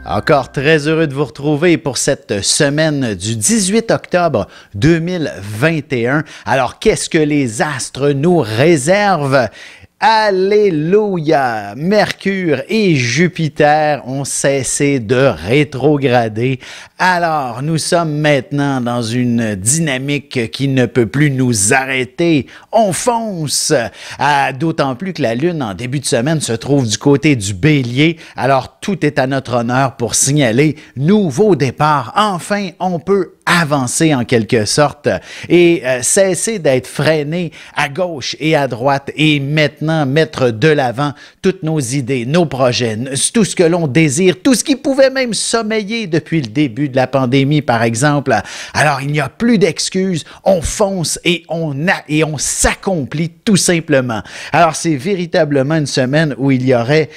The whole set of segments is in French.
Encore très heureux de vous retrouver pour cette semaine du 18 octobre 2021. Alors, qu'est-ce que les astres nous réservent? Alléluia! Mercure et Jupiter ont cessé de rétrograder. Alors, nous sommes maintenant dans une dynamique qui ne peut plus nous arrêter. On fonce! D'autant plus que la Lune, en début de semaine, se trouve du côté du Bélier. Alors, tout est à notre honneur pour signaler nouveau départ. Enfin, on peut avancer en quelque sorte et cesser d'être freiné à gauche et à droite et maintenant mettre de l'avant toutes nos idées, nos projets, tout ce que l'on désire, tout ce qui pouvait même sommeiller depuis le début de la pandémie, par exemple. Alors, il n'y a plus d'excuses, on fonce et on s'accomplit tout simplement. Alors, c'est véritablement une semaine où il y aurait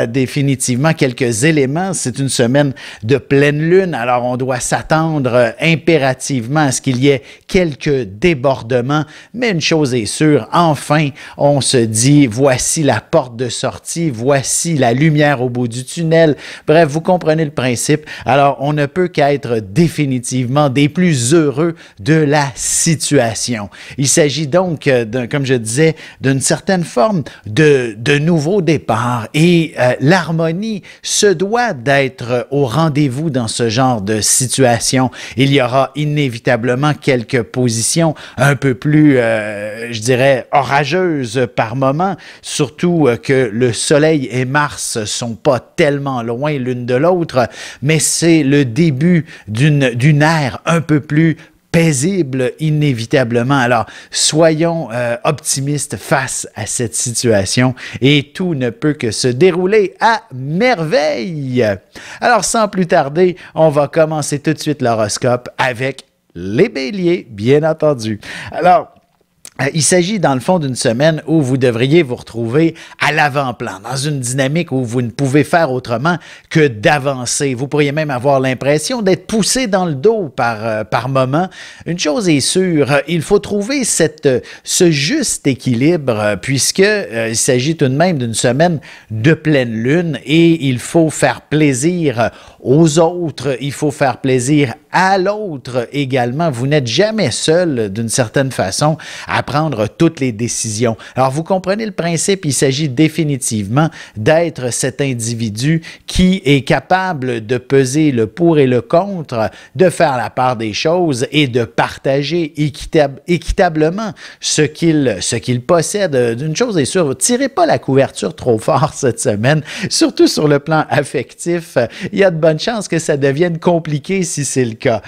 définitivement quelques éléments. C'est une semaine de pleine lune, alors on doit s'attendre impérativement à ce qu'il y ait quelques débordements, mais une chose est sûre, enfin, on se dit, voici la porte de sortie, voici la lumière au bout du tunnel. Bref, vous comprenez le principe. Alors, on ne peut qu'être définitivement des plus heureux de la situation. Il s'agit donc, comme je disais, d'une certaine forme de nouveau départ et l'harmonie se doit d'être au rendez-vous dans ce genre de situation. Il y aura inévitablement quelques positions un peu plus, je dirais, orageuses par moment, surtout que le Soleil et Mars sont pas tellement loin l'une de l'autre, mais c'est le début d'une ère un peu plus paisible inévitablement. Alors, soyons optimistes face à cette situation et tout ne peut que se dérouler à merveille. Alors, sans plus tarder, on va commencer tout de suite l'horoscope avec les béliers, bien entendu. Alors, il s'agit dans le fond d'une semaine où vous devriez vous retrouver à l'avant-plan, dans une dynamique où vous ne pouvez faire autrement que d'avancer. Vous pourriez même avoir l'impression d'être poussé dans le dos par moment. Une chose est sûre, il faut trouver ce juste équilibre puisqu'il s'agit tout de même d'une semaine de pleine lune et il faut faire plaisir aux autres, il faut faire plaisir à l'autre également. Vous n'êtes jamais seul d'une certaine façon à prendre toutes les décisions. Alors, vous comprenez le principe, il s'agit définitivement d'être cet individu qui est capable de peser le pour et le contre, de faire la part des choses et de partager équitablement ce qu'il possède. D'une chose est sûre, ne tirez pas la couverture trop fort cette semaine, surtout sur le plan affectif. Il y a de bonnes chances que ça devienne compliqué si c'est le cas.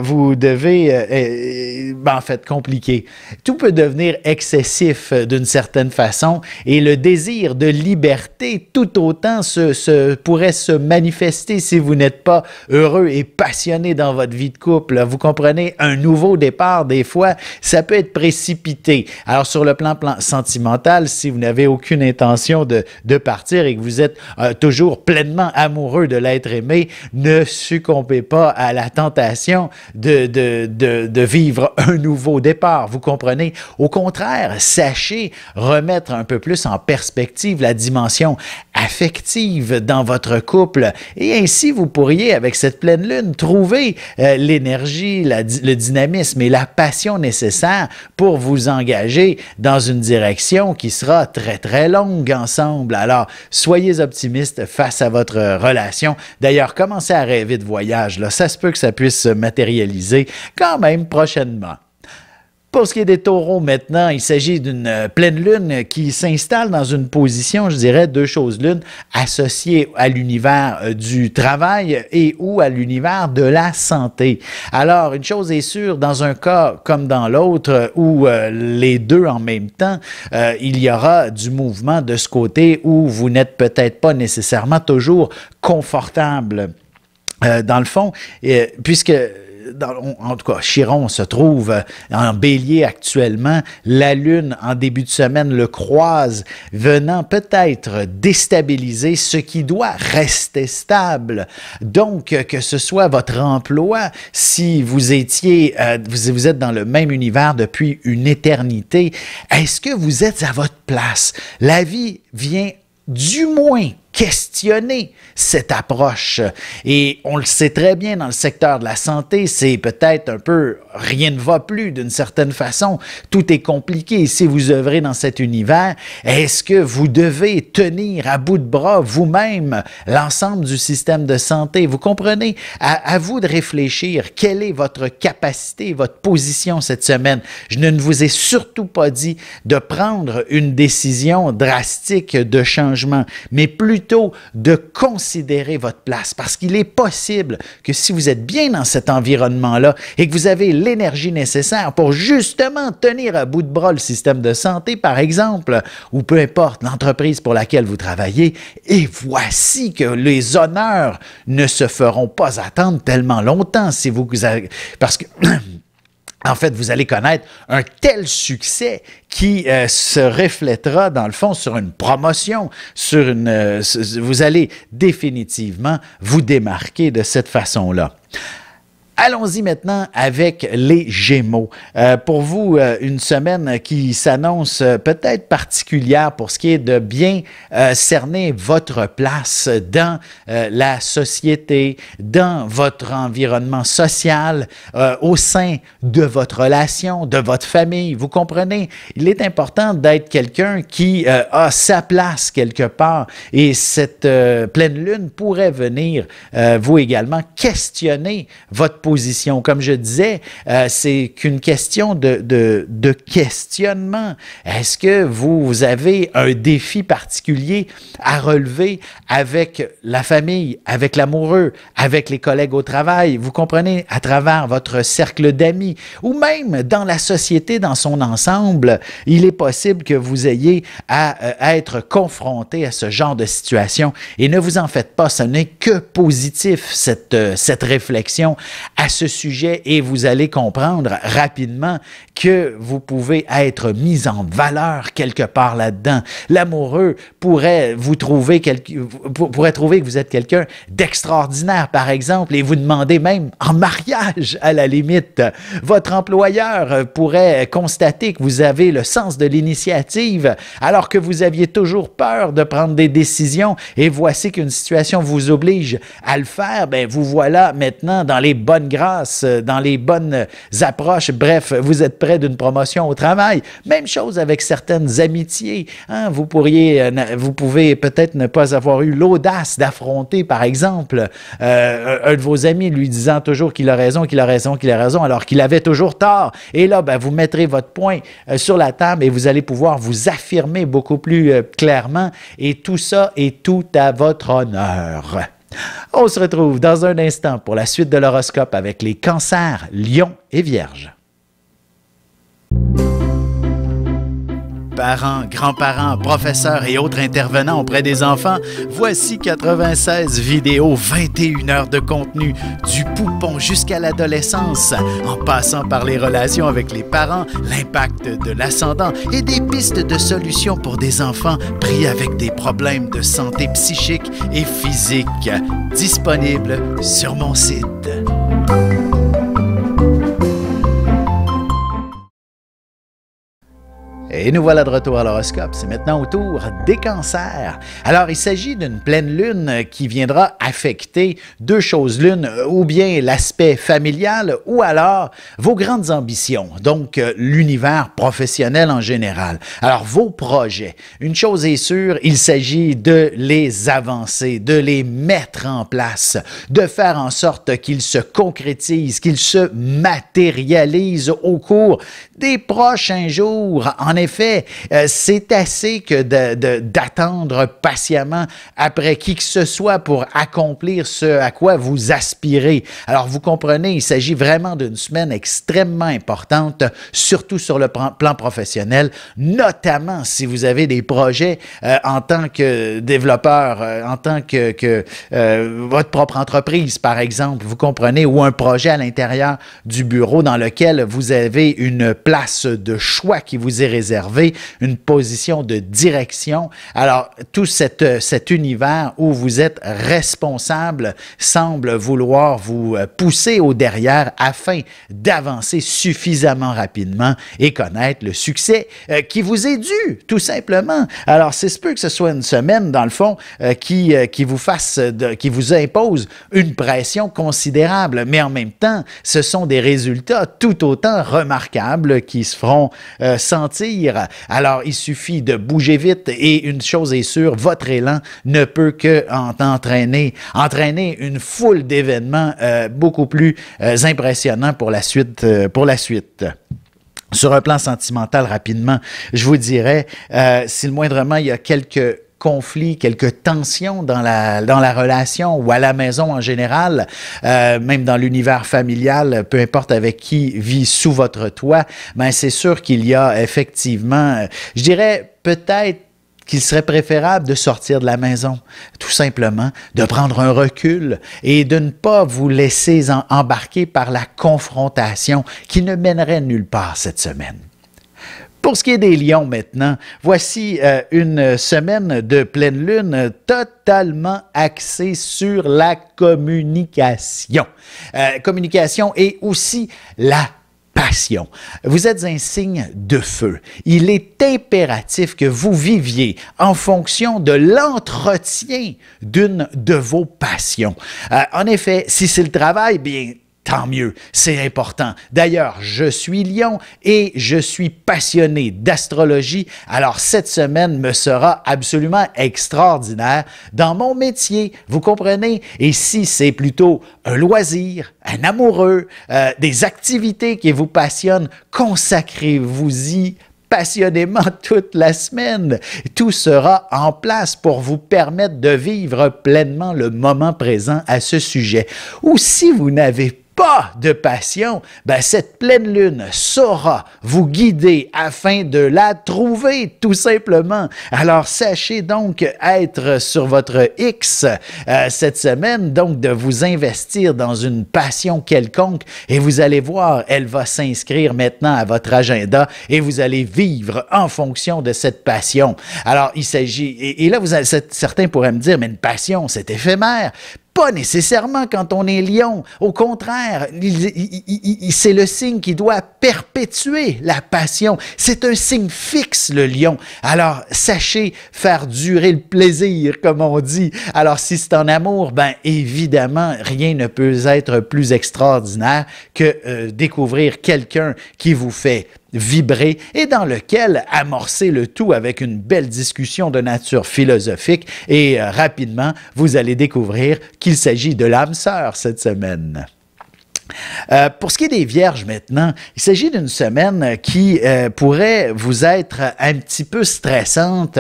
Vous devez, en fait, compliqué. Tout peut devenir excessif d'une certaine façon et le désir de liberté tout autant pourrait se manifester si vous n'êtes pas heureux et passionné dans votre vie de couple. Vous comprenez, un nouveau départ, des fois, ça peut être précipité. Alors, sur le plan sentimental, si vous n'avez aucune intention de partir et que vous êtes toujours pleinement amoureux de l'être aimé, ne succombez pas à la tentation de vivre un nouveau départ. Vous comprenez? Au contraire, sachez remettre un peu plus en perspective la dimension affective dans votre couple et ainsi vous pourriez, avec cette pleine lune, trouver l'énergie, le dynamisme et la passion nécessaires pour vous engager dans une direction qui sera très, très longue ensemble. Alors, soyez optimistes face à votre relation. D'ailleurs, commencez à rêver de voyage. Là. Ça se peut que ça puisse se matérialiser quand même prochainement. Pour ce qui est des taureaux maintenant, il s'agit d'une pleine lune qui s'installe dans une position, je dirais, deux choses l'une, associée à l'univers du travail et ou à l'univers de la santé. Alors, une chose est sûre, dans un cas comme dans l'autre, où les deux en même temps, il y aura du mouvement de ce côté où vous n'êtes peut-être pas nécessairement toujours confortable. Dans le fond, puisque en tout cas, Chiron se trouve en bélier actuellement. La Lune, en début de semaine, le croise, venant peut-être déstabiliser ce qui doit rester stable. Donc, que ce soit votre emploi, si vous étiez, vous êtes dans le même univers depuis une éternité, est-ce que vous êtes à votre place? La vie vient du moins questionner cette approche. Et on le sait très bien dans le secteur de la santé, c'est peut-être un peu rien ne va plus d'une certaine façon. Tout est compliqué. Si vous œuvrez dans cet univers, est-ce que vous devez tenir à bout de bras vous-même l'ensemble du système de santé? Vous comprenez? À vous de réfléchir. Quelle est votre capacité, votre position cette semaine? Je ne vous ai surtout pas dit de prendre une décision drastique de changement, mais plutôt de considérer votre place. Parce qu'il est possible que si vous êtes bien dans cet environnement-là et que vous avez l'énergie nécessaire pour justement tenir à bout de bras le système de santé, par exemple, ou peu importe l'entreprise pour laquelle vous travaillez, et voici que les honneurs ne se feront pas attendre tellement longtemps si vous parce que en fait, vous allez connaître un tel succès qui se reflètera, dans le fond, sur une promotion, sur vous allez définitivement vous démarquer de cette façon-là. Allons-y maintenant avec les Gémeaux. Pour vous, une semaine qui s'annonce peut-être particulière pour ce qui est de bien cerner votre place dans la société, dans votre environnement social, au sein de votre relation, de votre famille. Vous comprenez? Il est important d'être quelqu'un qui a sa place quelque part et cette pleine lune pourrait venir, vous également, questionner votre position. Comme je disais, c'est qu'une question de questionnement. Est-ce que vous avez un défi particulier à relever avec la famille, avec l'amoureux, avec les collègues au travail, vous comprenez, à travers votre cercle d'amis, ou même dans la société dans son ensemble, il est possible que vous ayez à être confronté à ce genre de situation. Et ne vous en faites pas, ce n'est que positif, cette réflexion à ce sujet, et vous allez comprendre rapidement que vous pouvez être mis en valeur quelque part là-dedans. L'amoureux pourrait trouver que vous êtes quelqu'un d'extraordinaire, par exemple, et vous demander même en mariage à la limite. Votre employeur pourrait constater que vous avez le sens de l'initiative alors que vous aviez toujours peur de prendre des décisions, et voici qu'une situation vous oblige à le faire. Bien, vous voilà maintenant dans les bonnes grâces, dans les bonnes approches. Bref, vous êtes près d'une promotion au travail. Même chose avec certaines amitiés. Hein? Vous pouvez peut-être ne pas avoir eu l'audace d'affronter, par exemple, un de vos amis lui disant toujours qu'il a raison, qu'il a raison, qu'il a raison, alors qu'il avait toujours tort. Et là, ben, vous mettrez votre point sur la table et vous allez pouvoir vous affirmer beaucoup plus clairement. Et tout ça est tout à votre honneur. On se retrouve dans un instant pour la suite de l'horoscope avec les cancers, lions et vierges. Parents, grands-parents, professeurs et autres intervenants auprès des enfants, voici 96 vidéos, 21 heures de contenu, du poupon jusqu'à l'adolescence, en passant par les relations avec les parents, l'impact de l'ascendant et des pistes de solutions pour des enfants pris avec des problèmes de santé psychique et physique. Disponible sur mon site. Et nous voilà de retour à l'horoscope. C'est maintenant au tour des cancers. Alors, il s'agit d'une pleine lune qui viendra affecter deux choses l'une, ou bien l'aspect familial, ou alors vos grandes ambitions, donc l'univers professionnel en général. Alors, vos projets, une chose est sûre, il s'agit de les avancer, de les mettre en place, de faire en sorte qu'ils se concrétisent, qu'ils se matérialisent au cours des prochains jours. En effet, c'est assez que d'attendre patiemment après qui que ce soit pour accomplir ce à quoi vous aspirez. Alors, vous comprenez, il s'agit vraiment d'une semaine extrêmement importante, surtout sur le plan professionnel, notamment si vous avez des projets en tant que développeur, en tant que votre propre entreprise, par exemple, vous comprenez, ou un projet à l'intérieur du bureau dans lequel vous avez une place de choix qui vous est réservée. conserver une position de direction. Alors, tout cet univers où vous êtes responsable semble vouloir vous pousser au derrière afin d'avancer suffisamment rapidement et connaître le succès qui vous est dû, tout simplement. Alors, c'est ce peu que ce soit une semaine, dans le fond, qui vous impose une pression considérable, mais en même temps, ce sont des résultats tout autant remarquables qui se feront sentir. Alors, il suffit de bouger vite et une chose est sûre, votre élan ne peut que entraîner une foule d'événements beaucoup plus impressionnants pour la suite. Sur un plan sentimental, rapidement, je vous dirais, si le moindrement il y a quelques conflits, quelques tensions dans la relation ou à la maison en général, même dans l'univers familial, peu importe avec qui vit sous votre toit, ben c'est sûr qu'il y a effectivement, je dirais peut-être qu'il serait préférable de sortir de la maison, tout simplement, de prendre un recul et de ne pas vous laisser embarquer par la confrontation qui ne mènerait nulle part cette semaine. Pour ce qui est des lions maintenant, voici une semaine de pleine lune totalement axée sur la communication. Communication et aussi la passion. Vous êtes un signe de feu. Il est impératif que vous viviez en fonction de l'entretien d'une de vos passions. En effet, si c'est le travail, bien, tant mieux, c'est important. D'ailleurs, je suis lion et je suis passionné d'astrologie, alors cette semaine me sera absolument extraordinaire dans mon métier, vous comprenez? Et si c'est plutôt un loisir, un amoureux, des activités qui vous passionnent, consacrez-vous-y passionnément toute la semaine. Tout sera en place pour vous permettre de vivre pleinement le moment présent à ce sujet. Ou si vous n'avez pas de passion, ben cette pleine lune saura vous guider afin de la trouver, tout simplement. Alors, sachez donc être sur votre X cette semaine, donc de vous investir dans une passion quelconque et vous allez voir, elle va s'inscrire maintenant à votre agenda et vous allez vivre en fonction de cette passion. Alors, il s'agit, et là, certains pourraient me dire, mais une passion, c'est éphémère. Pas nécessairement quand on est lion. Au contraire, c'est le signe qui doit perpétuer la passion. C'est un signe fixe, le lion. Alors, sachez faire durer le plaisir, comme on dit. Alors, si c'est en amour, ben évidemment, rien ne peut être plus extraordinaire que découvrir quelqu'un qui vous fait vibrer et dans lequel amorcer le tout avec une belle discussion de nature philosophique et rapidement, vous allez découvrir qu'il s'agit de l'âme sœur cette semaine. Pour ce qui est des vierges maintenant, il s'agit d'une semaine qui pourrait vous être un petit peu stressante.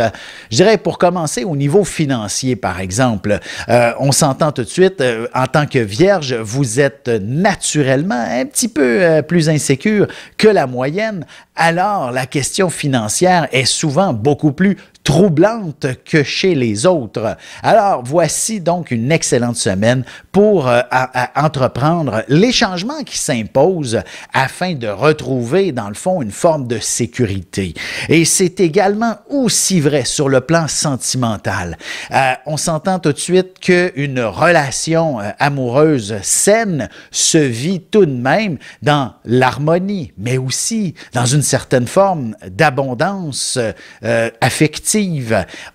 Je dirais pour commencer au niveau financier par exemple. On s'entend tout de suite, en tant que vierge, vous êtes naturellement un petit peu plus insécure que la moyenne. Alors la question financière est souvent beaucoup plus troublante que chez les autres. Alors, voici donc une excellente semaine pour entreprendre les changements qui s'imposent afin de retrouver, dans le fond, une forme de sécurité. Et c'est également aussi vrai sur le plan sentimental. On s'entend tout de suite qu'une relation amoureuse saine se vit tout de même dans l'harmonie, mais aussi dans une certaine forme d'abondance affective.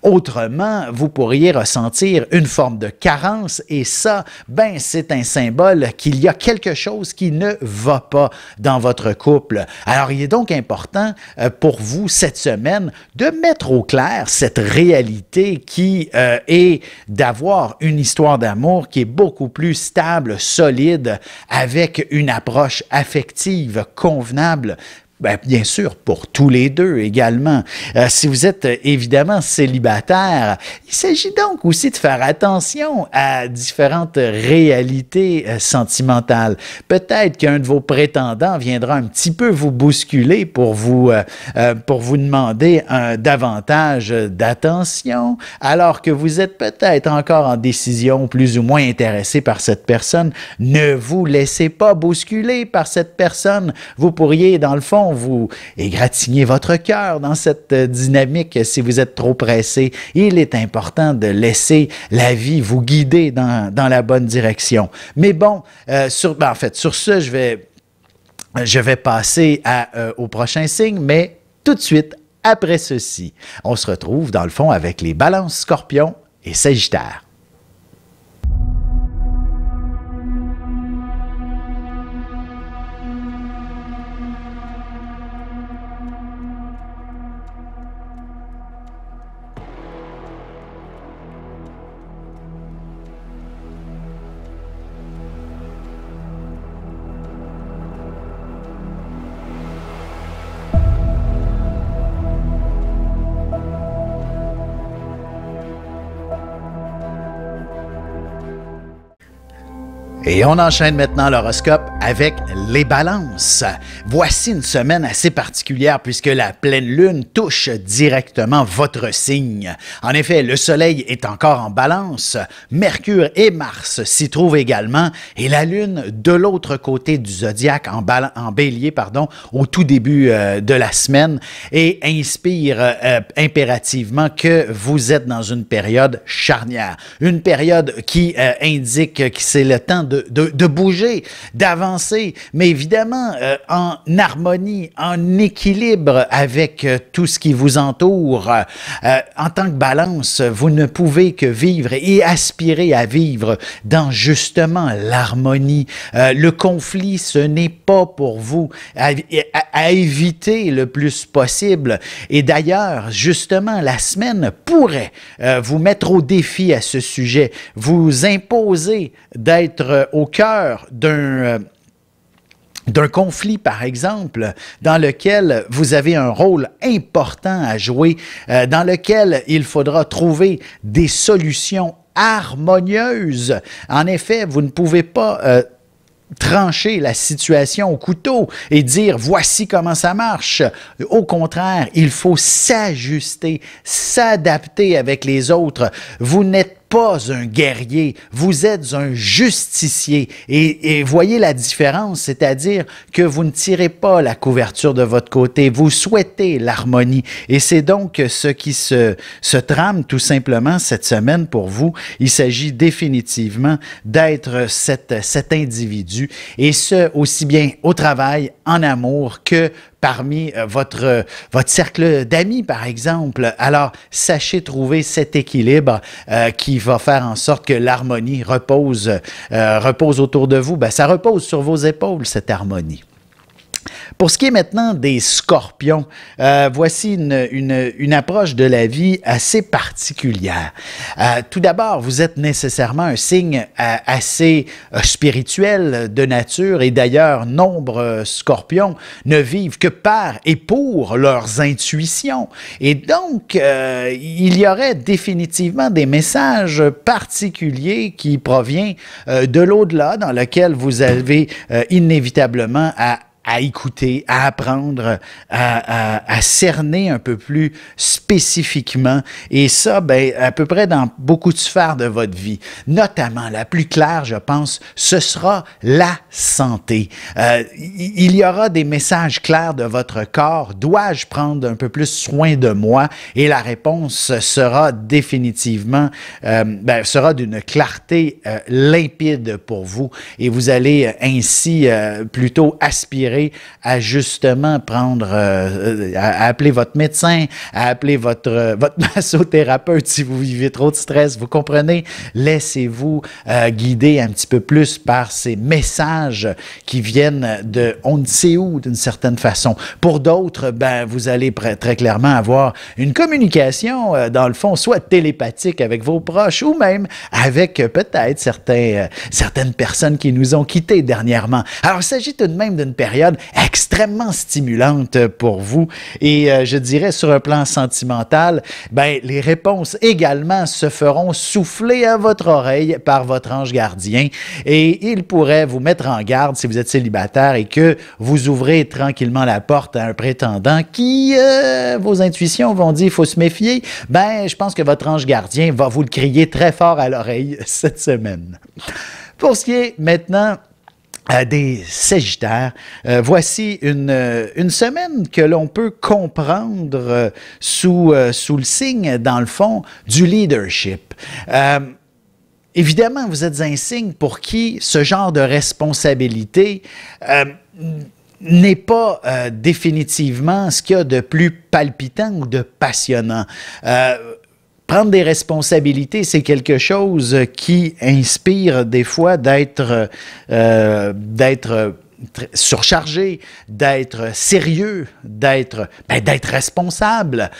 Autrement, vous pourriez ressentir une forme de carence et ça, ben, c'est un symbole qu'il y a quelque chose qui ne va pas dans votre couple. Alors, il est donc important pour vous cette semaine de mettre au clair cette réalité qui est d'avoir une histoire d'amour qui est beaucoup plus stable, solide, avec une approche affective convenable. Ben, bien sûr, pour tous les deux également. Si vous êtes évidemment célibataire, il s'agit donc aussi de faire attention à différentes réalités sentimentales. Peut-être qu'un de vos prétendants viendra un petit peu vous bousculer pour vous demander davantage d'attention, alors que vous êtes peut-être encore en décision plus ou moins intéressé par cette personne. Ne vous laissez pas bousculer par cette personne. Vous pourriez, dans le fond, non, vous égratignez votre cœur dans cette dynamique si vous êtes trop pressé. Il est important de laisser la vie vous guider dans la bonne direction. Mais bon, en fait, sur ce, je vais passer au prochain signe, mais tout de suite après ceci. On se retrouve dans le fond avec les balances Scorpion et Sagittaire. Et on enchaîne maintenant l'horoscope avec les balances. Voici une semaine assez particulière puisque la pleine lune touche directement votre signe. En effet, le soleil est encore en balance, Mercure et Mars s'y trouvent également et la lune de l'autre côté du zodiaque en bélier, au tout début de la semaine et inspire impérativement que vous êtes dans une période charnière. Une période qui indique que c'est le temps de bouger, d'avancer, mais évidemment en harmonie, en équilibre avec tout ce qui vous entoure. En tant que balance, vous ne pouvez que vivre et aspirer à vivre dans justement l'harmonie. Le conflit, ce n'est pas pour vous à éviter le plus possible. Et d'ailleurs, justement, la semaine pourrait vous mettre au défi à ce sujet, vous imposer d'être au cœur d'un conflit, par exemple, dans lequel vous avez un rôle important à jouer, dans lequel il faudra trouver des solutions harmonieuses. En effet, vous ne pouvez pas trancher la situation au couteau et dire « voici comment ça marche ». Au contraire, il faut s'ajuster, s'adapter avec les autres. Vous n'êtes pas un guerrier, vous êtes un justicier. Et voyez la différence, c'est-à-dire que vous ne tirez pas la couverture de votre côté, vous souhaitez l'harmonie. Et c'est donc ce qui se trame tout simplement cette semaine pour vous. Il s'agit définitivement d'être cet individu, et ce, aussi bien au travail, en amour, que parmi votre cercle d'amis, par exemple. Alors, sachez trouver cet équilibre qui va faire en sorte que l'harmonie repose autour de vous. Ça repose sur vos épaules, cette harmonie. Pour ce qui est maintenant des scorpions, voici une approche de la vie assez particulière. Tout d'abord, vous êtes nécessairement un signe assez spirituel de nature et d'ailleurs, nombre scorpions ne vivent que par et pour leurs intuitions. Et donc, il y aurait définitivement des messages particuliers qui proviennent de l'au-delà dans lequel vous avez inévitablement à écouter, à apprendre, à cerner un peu plus spécifiquement. Et ça, à peu près dans beaucoup de sphères de votre vie. Notamment, la plus claire, je pense, ce sera la santé. Il y aura des messages clairs de votre corps. Dois-je prendre un peu plus soin de moi? Et la réponse sera définitivement, sera d'une clarté limpide pour vous. Et vous allez ainsi plutôt aspirer à justement prendre, à appeler votre médecin, à appeler votre massothérapeute si vous vivez trop de stress, vous comprenez? Laissez-vous guider un petit peu plus par ces messages qui viennent de on ne sait où d'une certaine façon. Pour d'autres, vous allez très clairement avoir une communication, dans le fond, soit télépathique avec vos proches ou même avec peut-être certaines personnes qui nous ont quittés dernièrement. Alors, il s'agit tout de même d'une période extrêmement stimulante pour vous et je dirais sur un plan sentimental, les réponses également se feront souffler à votre oreille par votre ange gardien et il pourrait vous mettre en garde si vous êtes célibataire et que vous ouvrez tranquillement la porte à un prétendant qui, vos intuitions vont dire il faut se méfier, je pense que votre ange gardien va vous le crier très fort à l'oreille cette semaine. Pour ce qui est maintenant des Sagittaires, voici une semaine que l'on peut comprendre sous le signe, dans le fond, du leadership. Évidemment, vous êtes un signe pour qui ce genre de responsabilité n'est pas définitivement ce qu'il y a de plus palpitant ou de passionnant. Prendre des responsabilités, c'est quelque chose qui inspire des fois d'être surchargé, d'être sérieux, d'être responsable.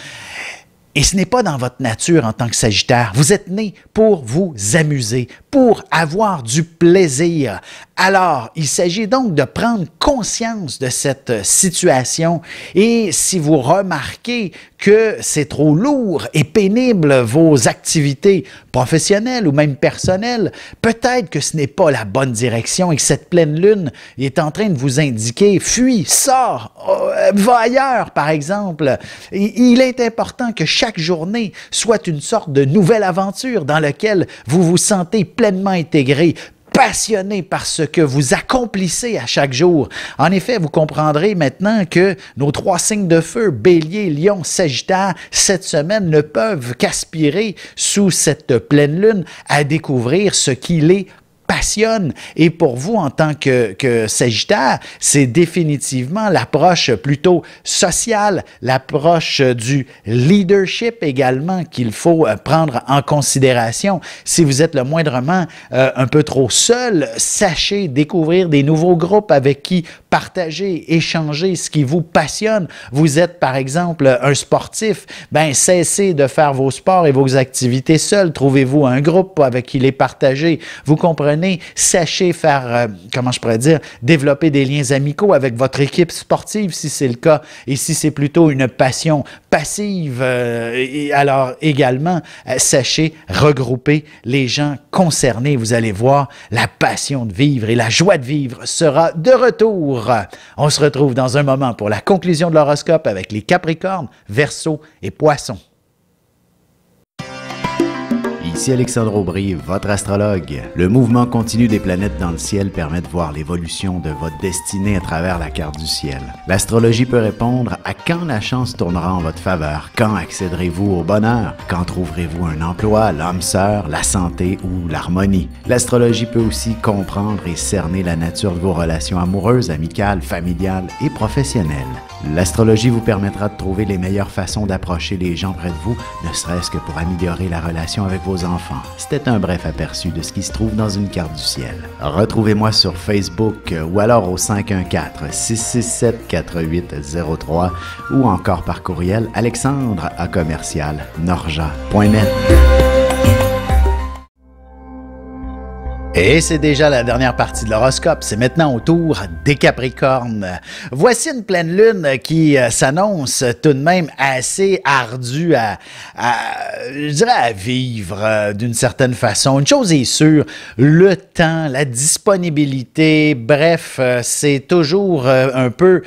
Et ce n'est pas dans votre nature en tant que Sagittaire. Vous êtes né pour vous amuser, pour avoir du plaisir. Alors, il s'agit donc de prendre conscience de cette situation et si vous remarquez que c'est trop lourd et pénible vos activités professionnelles ou même personnelles, peut-être que ce n'est pas la bonne direction et que cette pleine lune est en train de vous indiquer « fuis, sors, va ailleurs » par exemple. Il est important que chaque journée soit une sorte de nouvelle aventure dans laquelle vous vous sentez pleinement intégré, passionné par ce que vous accomplissez à chaque jour. En effet, vous comprendrez maintenant que nos 3 signes de feu, Bélier, Lion, Sagittaire, cette semaine ne peuvent qu'aspirer sous cette pleine lune à découvrir ce qui les passionne. Et pour vous, en tant que Sagittaire, c'est définitivement l'approche plutôt sociale, l'approche du leadership également qu'il faut prendre en considération. Si vous êtes le moindrement un peu trop seul, sachez découvrir des nouveaux groupes avec qui partager, échanger ce qui vous passionne. Vous êtes, par exemple, un sportif, ben cessez de faire vos sports et vos activités seul. Trouvez-vous un groupe avec qui les partager. Vous comprenez? Sachez faire, comment je pourrais dire, développer des liens amicaux avec votre équipe sportive, si c'est le cas. Et si c'est plutôt une passion passive, alors également, sachez regrouper les gens concernés. Vous allez voir, la passion de vivre et la joie de vivre sera de retour. On se retrouve dans un moment pour la conclusion de l'horoscope avec les Capricornes, Verseaux et Poissons. Ici Alexandre Aubry, votre astrologue. Le mouvement continu des planètes dans le ciel permet de voir l'évolution de votre destinée à travers la carte du ciel. L'astrologie peut répondre à quand la chance tournera en votre faveur, quand accéderez-vous au bonheur, quand trouverez-vous un emploi, l'âme sœur, la santé ou l'harmonie. L'astrologie peut aussi comprendre et cerner la nature de vos relations amoureuses, amicales, familiales et professionnelles. L'astrologie vous permettra de trouver les meilleures façons d'approcher les gens près de vous, ne serait-ce que pour améliorer la relation avec vos enfants. C'était un bref aperçu de ce qui se trouve dans une carte du ciel. Retrouvez-moi sur Facebook ou alors au 514-667-4803 ou encore par courriel alexandre@norja.net. Et c'est déjà la dernière partie de l'horoscope. C'est maintenant au tour des Capricornes. Voici une pleine lune qui s'annonce tout de même assez ardue je dirais à vivre d'une certaine façon. Une chose est sûre, le temps, la disponibilité, bref, c'est toujours un peu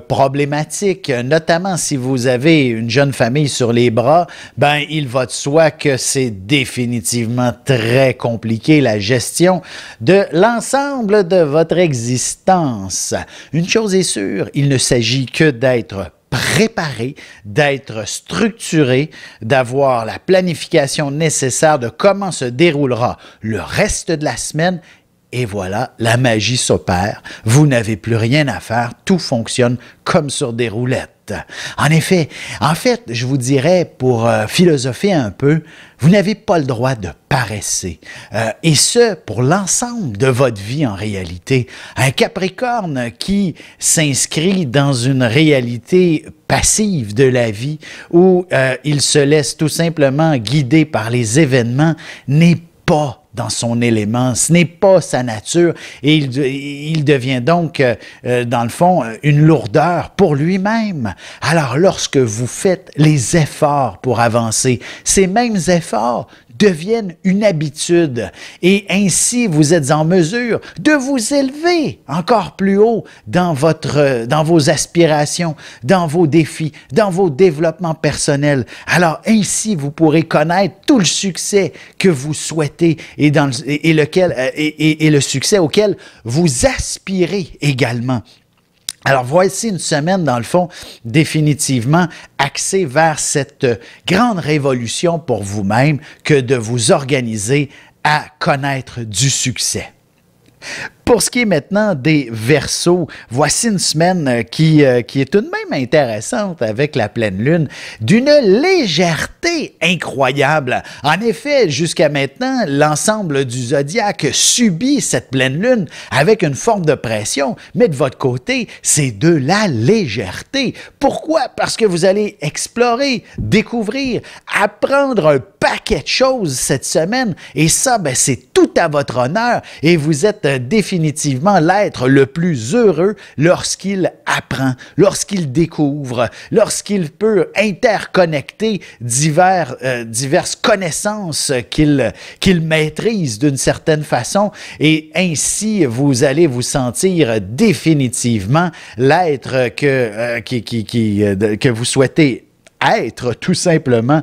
problématique, notamment si vous avez une jeune famille sur les bras, ben il va de soi que c'est définitivement très compliqué la gestion de l'ensemble de votre existence. Une chose est sûre, il ne s'agit que d'être préparé, d'être structuré, d'avoir la planification nécessaire de comment se déroulera le reste de la semaine. Et voilà, la magie s'opère. Vous n'avez plus rien à faire. Tout fonctionne comme sur des roulettes. En effet, je vous dirais, pour philosopher un peu, vous n'avez pas le droit de paresser. Et ce, pour l'ensemble de votre vie en réalité. Un Capricorne qui s'inscrit dans une réalité passive de la vie où il se laisse tout simplement guider par les événements n'est pas dans son élément, ce n'est pas sa nature et il devient donc, dans le fond, une lourdeur pour lui-même. Alors, lorsque vous faites les efforts pour avancer, ces mêmes efforts devienne une habitude et ainsi vous êtes en mesure de vous élever encore plus haut dans vos aspirations, dans vos défis, dans vos développements personnels. Alors ainsi vous pourrez connaître tout le succès que vous souhaitez et le succès auquel vous aspirez également. Alors, voici une semaine, dans le fond, définitivement axée vers cette grande révolution pour vous-même que de vous organiser à connaître du succès. Pour ce qui est maintenant des Verseaux, voici une semaine qui est tout de même intéressante avec la pleine lune, d'une légèreté incroyable. En effet, jusqu'à maintenant, l'ensemble du zodiaque subit cette pleine lune avec une forme de pression, mais de votre côté, c'est de la légèreté. Pourquoi? Parce que vous allez explorer, découvrir, apprendre un paquet de choses cette semaine et ça, ben, c'est tout à votre honneur et vous êtes définitivement l'être le plus heureux lorsqu'il apprend, lorsqu'il découvre, lorsqu'il peut interconnecter diverses connaissances qu'il maîtrise d'une certaine façon et ainsi vous allez vous sentir définitivement l'être que vous souhaitez être tout simplement.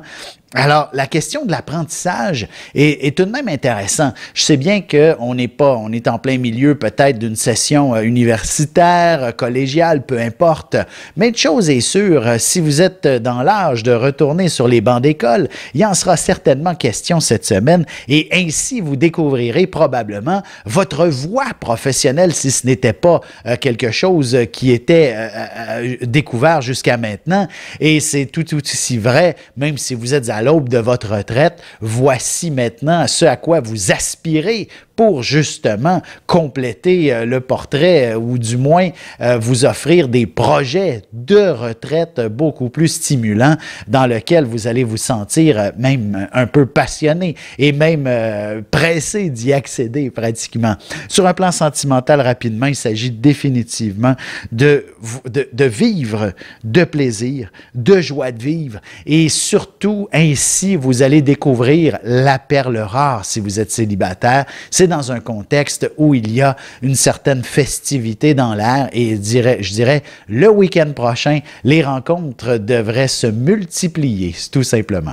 Alors, la question de l'apprentissage est tout de même intéressant. Je sais bien qu'on est en plein milieu peut-être d'une session universitaire, collégiale, peu importe, mais une chose est sûre, si vous êtes dans l'âge de retourner sur les bancs d'école, il en sera certainement question cette semaine et ainsi vous découvrirez probablement votre voie professionnelle si ce n'était pas quelque chose qui était découvert jusqu'à maintenant et c'est tout aussi vrai, même si vous êtes à l'aube de votre retraite, voici maintenant ce à quoi vous aspirez pour justement compléter le portrait ou du moins vous offrir des projets de retraite beaucoup plus stimulants dans lesquels vous allez vous sentir même un peu passionné et même pressé d'y accéder pratiquement. Sur un plan sentimental, rapidement, il s'agit définitivement de vivre de plaisir, de joie de vivre et surtout ainsi vous allez découvrir la perle rare si vous êtes célibataire. C'est dans un contexte où il y a une certaine festivité dans l'air et je dirais le week-end prochain, les rencontres devraient se multiplier, tout simplement.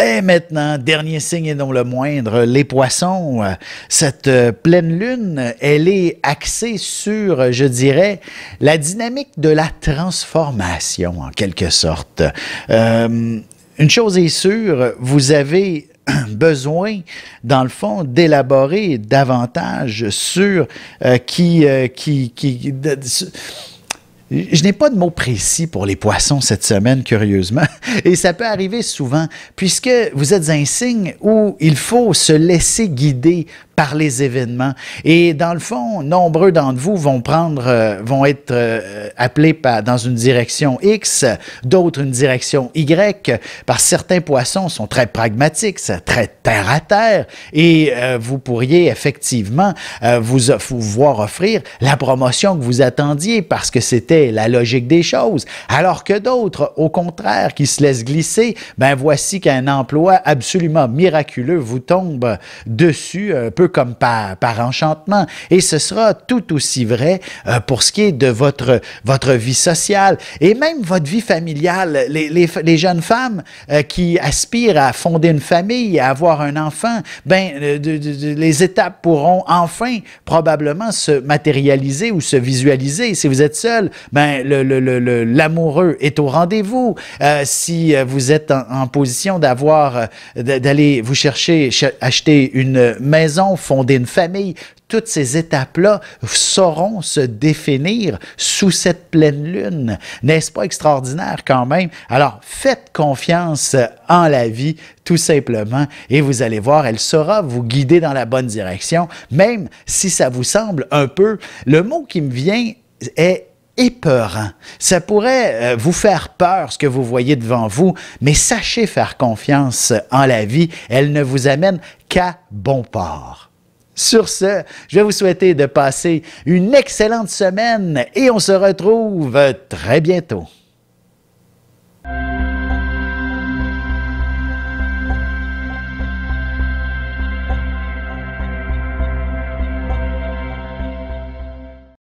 Et maintenant, dernier signe et non le moindre, les poissons. Cette pleine lune, elle est axée sur, je dirais, la dynamique de la transformation, en quelque sorte. Une chose est sûre, vous avez besoin, dans le fond, d'élaborer davantage sur je n'ai pas de mot précis pour les poissons cette semaine, curieusement, et ça peut arriver souvent, puisque vous êtes un signe où il faut se laisser guider par les événements. Et dans le fond, nombreux d'entre vous vont être appelés dans une direction X, d'autres une direction Y, parce que certains poissons sont très pragmatiques, très terre à terre, et vous pourriez effectivement vous voir offrir la promotion que vous attendiez parce que c'était la logique des choses. Alors que d'autres, au contraire, qui se laissent glisser, ben voici qu'un emploi absolument miraculeux vous tombe dessus, un peu comme par enchantement. Et ce sera tout aussi vrai pour ce qui est de votre vie sociale et même votre vie familiale. Les jeunes femmes qui aspirent à fonder une famille, à avoir un enfant, ben, les étapes pourront enfin probablement se matérialiser ou se visualiser. Si vous êtes seul, ben, l'amoureux est au rendez-vous. Si vous êtes en position d'aller vous acheter une maison, fonder une famille, toutes ces étapes-là sauront se définir sous cette pleine lune. N'est-ce pas extraordinaire quand même? Alors, faites confiance en la vie, tout simplement, et vous allez voir, elle saura vous guider dans la bonne direction, même si ça vous semble un peu... Le mot qui me vient est épeurant. Ça pourrait vous faire peur, ce que vous voyez devant vous, mais sachez faire confiance en la vie. Elle ne vous amène qu'à bon port. Sur ce, je vais vous souhaiter de passer une excellente semaine et on se retrouve très bientôt.